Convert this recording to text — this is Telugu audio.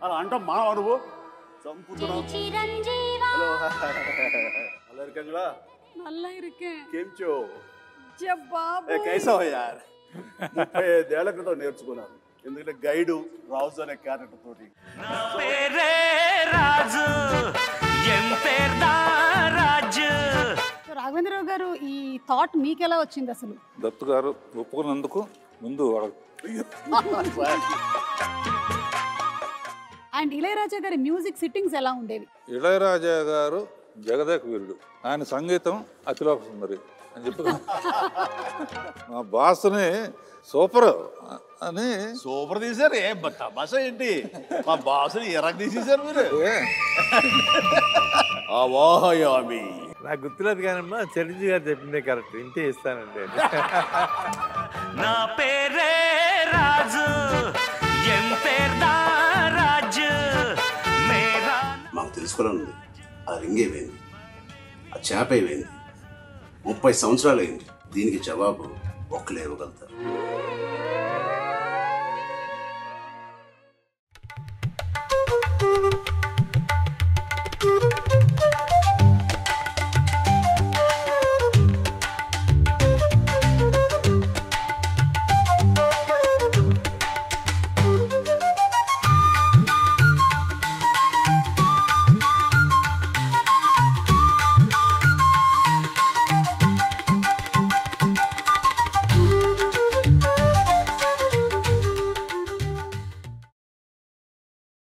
అలా అంటాం మానవ నువ్వు చంపుతున్నావు. హలో நல்லா இருக்காங்களா? நல்லா இருக்கேன். కేంచో జబాబు కైసా హో యార్ 35 ఏళ్ల క్రితం నేర్చుకున్నాను. ఎందుకంటే గైడు రాజు అనే క్యారెక్టర్ తోటి. నా పేరే రాజు ఎంతేర్దా రాజు. రాఘవేంద్రరావు గారు ఈ థాట్ మీకు ఎలా వచ్చింది అసలు? దత్తు గారు ఒప్పుకున్నందుకు ముందు అండ్ ఇళయరాజా గారి మ్యూజిక్ సిట్టింగ్స్ ఎలా ఉండేవి? ఇళయరాజా గారు జగదేక వీరుడు, ఆయన సంగీతం అతిలోక సుందరి అని చెప్పి మా బాస్ని సూపర్ అని సూపర్ తీశారు. ఏ తమాషా ఏంటి, మా బాసుని ఎరగ తీసేశారు మీరు. అవాహయామి నాకు గుర్తులేదు కానమ్మా, చిరంజీవి గారు చెప్పిందే కరెక్ట్, ఇంటే ఇస్తానంటే. నా పేరే రాజు ఎంతేర్దా రాజు మేరా. మాకు తెలుసుకోవాలని ఉంది. ఆ రింగ్ ఏమైంది, ఆ చేప ఏమైంది, 30 సంవత్సరాలు అయింది. దీనికి జవాబు ఒక్కలే ఇవ్వగలుగుతారు.